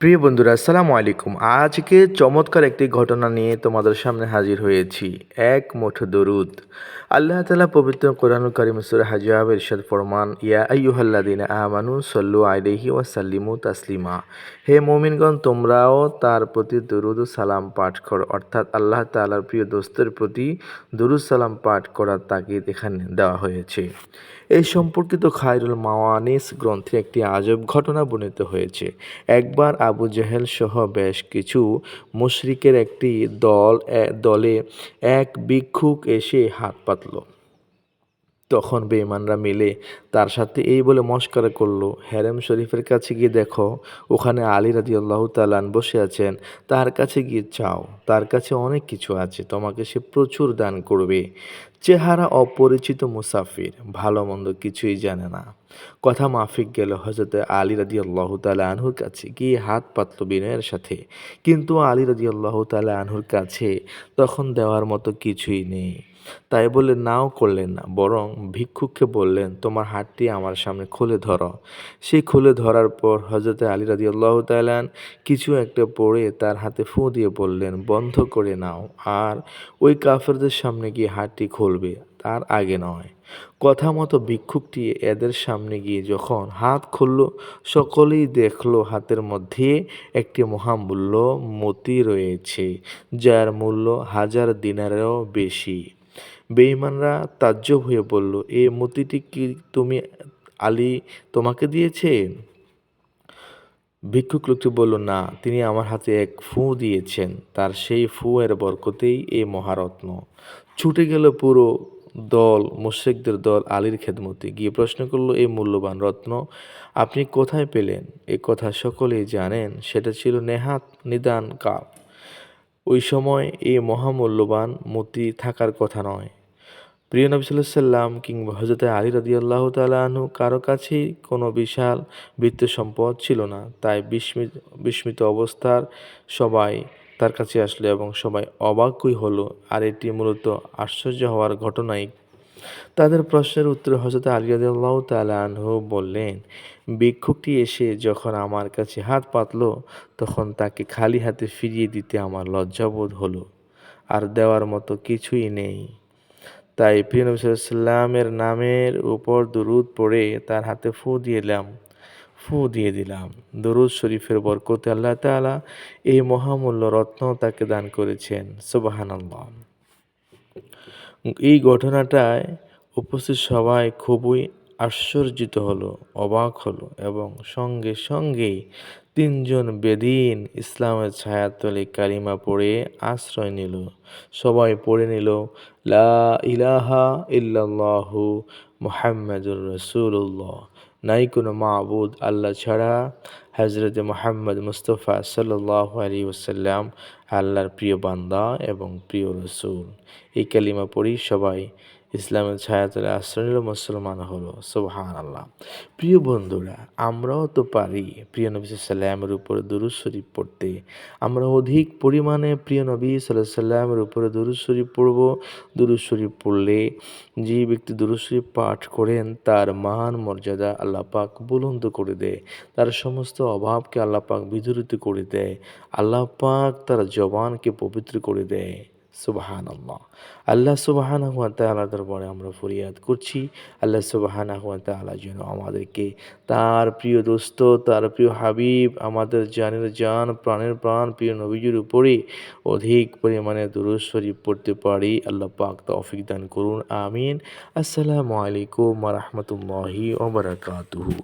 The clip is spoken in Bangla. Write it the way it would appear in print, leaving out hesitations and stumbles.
প্রিয় বন্ধুরা, আসসালামু আলাইকুম। আজকে চমৎকার একটি ঘটনা নিয়ে তোমাদের সামনে হাজির হয়েছি। এক মুঠো দরুদ। আল্লাহ তাআলা পবিত্র কোরআনুল কারীম সূরা হাজাব ইরশাদ ফরমান, ইয়া আইয়ুহাল্লাযীনা আমানু সাল্লু আলাইহি ওয়া সাল্লিমু তাসলিমা। হে মুমিনগণ, তোমরাও তার প্রতি দরুদ ও সালাম পাঠ করো। অর্থাৎ আল্লাহ তাআলার প্রিয় দোস্তের প্রতি দরুদ সালাম পাঠ করার তাগিদ এখানে দেওয়া হয়েছে। এই সম্পর্কিত খায়রুল মাওয়ানিস গ্রন্থে একটি আজব ঘটনা বর্ণিত হয়েছে। একবার আবু জেহেল সহ বেশ কিছু মুশরিকের একটি দলে এক ভিক্ষুক এসে হাত পাতল। তখন বেঈমানরা মিলে তার সাথে এই বলে মশকরা করল, হেরেম শরীফের কাছে গিয়ে দেখো, ওখানে আলী রাদিয়াল্লাহু তাআলা বসে আছেন। তার কাছে গিয়ে চাও, তার কাছে অনেক কিছু আছে, তোমাকে সে প্রচুর দান করবে। চেহারা অপরিচিত মুসাফির, ভালো মন্দ কিছুই জানে না। কথা মাফিক গেল হযরত আলী রাদিয়াল্লাহু তাআলা আনহুর কাছে গিয়ে হাত পাতল বিনয়ের সাথে। কিন্তু আলী রাদিয়াল্লাহু তাআলা আনহুর কাছে তখন দেওয়ার মতো কিছুই নেই। তাই বলে নাও করলেন না, বরং ভিক্ষুককে বললেন, তোমার হাতটি আমার সামনে খুলে ধরো। সে খুলে ধরার পর হযরত আলী রাদিয়াল্লাহু তাআলা কিছু একটা পড়ে তার হাতে ফুঁ দিয়ে বললেন, বন্ধ করে নাও, আর ওই কাফেরদের সামনে গিয়ে হাতটি খুলবে, তার আগে নয়। কথা মতো ভিক্ষুকটি এদের সামনে গিয়ে যখন হাত খুলল, সকলেই দেখল হাতের মধ্যে একটি মহামূল্য মতি রয়েছে, যার মূল্য 1000 দিনারেরও বেশি। বেঈমানরা তাজ্জব হয়ে বলল, এ মতিটি কি তুমি আলী তোমাকে দিয়েছে? ভিক্ষুক লোকটি বলল, না, তিনি আমার হাতে এক ফুঁ দিয়েছেন, তার সেই ফুঁ এর বরকতেই এই মহারত্ন। ছুটে গেল পুরো দল, মুশরিকদের দল আলীর খেদমতে, গিয়ে প্রশ্ন করল, এই মূল্যবান রত্ন আপনি কোথায় পেলেন? এ কথা সকলেই জানেন, সেটা ছিল নেহাত নিদান কাল। ওই সময় এই মহামূল্যবান মতি থাকার কথা নয়। প্রিয় নবী সাল্লাল্লাহু আলাইহি সাল্লাম কিংবা হযরত আলী রাদিয়াল্লাহু তাআলা আনহু কারো কাছেই কোনো বিশাল বিত্তীয় সম্পদ ছিল না। তাই বিস্মিত অবস্থার সবাই তার কাছে আসলো এবং সবাই অবাকই হলো। আর এটি মূলত আশ্চর্য হওয়ার ঘটনাই। তাদের প্রশ্নের উত্তরে হযরত আলী রাদিয়াল্লাহু তাআলা আনহু বললেন, ভিক্ষুকটি এসে যখন আমার কাছে হাত পাতল, তখন তাকে খালি হাতে ফিরিয়ে দিতে আমার লজ্জাবোধ হলো। আর দেওয়ার মতো কিছুই নেই। তাই প্রিয় নবী সাল্লাল্লাহু আলাইহি ওয়াসাল্লামের নামের উপর দুরূদ পড়ে তার হাতে ফুঁ দিয়ে দিলাম। দুরূদ শরীফের বরকতে আল্লাহ তাআলা এই মহামূল্য রত্ন তাকে দান করেছেন। সুবহানাল্লাহ। এই ঘটনাটায় উপস্থিত সবাই খুবই আশ্চর্যিত হলো, অবাক হলো এবং সঙ্গে সঙ্গেই ৩ জন বেদিন ইসলামের ছায়াতলে কালিমা পড়ে আশ্রয় নিল। সবাই পড়ে নিল, লা ইলাহা ইল্লাল্লাহু মুহাম্মাদুর রাসূলুল্লাহ। নাই কোনো মাবুদ আল্লাহ ছাড়া। হযরত মুহাম্মদ মুস্তাফা সাল্লাল্লাহু আলাইহি ওয়াসাল্লাম আল্লাহর প্রিয় বান্দা এবং প্রিয় রাসূল। এই কালিমা পড়েই সবাই ইসলামের ছায়াতলে আশ্রয় নিল, মুসলমান হলো। সুবহানাল্লাহ। প্রিয় বন্ধুরা, আমরাও তো পারি প্রিয় নবী সাল্লাল্লাহু আলাইহি ওয়াসাল্লামের উপরে দুরূদ শরীফ পড়তে। আমরা অধিক পরিমাণে প্রিয় নবী সাল্লাল্লাহু আলাইহি ওয়াসাল্লামের উপরে দুরূদ শরীফ পড়ব। দুরূদ শরীফ পড়লে যে ব্যক্তি দুরূদ শরীফ পাঠ করেন, তার মান মর্যাদা আল্লাহ পাক বুলন্দ করে দেয়। তার সমস্ত অভাবকে আল্লাহ পাক বিদূরিত করে দেয়। আল্লাহ পাক তার জবানকে পবিত্র করে দেয়। সুবহানাল্লাহ। আল্লাহ সুবহানাহু ওয়া তাআলার দরবারে আমরা ফরিয়াদ করছি, আল্লাহ সুবহানাহু ওয়া তাআলা যেন আমাদেরকে তার প্রিয় দোস্ত, তার প্রিয় হাবিব, আমাদের জানের জান, প্রাণের প্রাণ প্রিয় নবীজির উপরে অধিক পরিমাণে দুরূদ শরীফ পড়তে পারি। আল্লাহ পাক তৌফিক দান করুন। আমিন। আসসালামু আলাইকুম ওয়া রাহমাতুল্লাহি ওয়া বারাকাতুহু।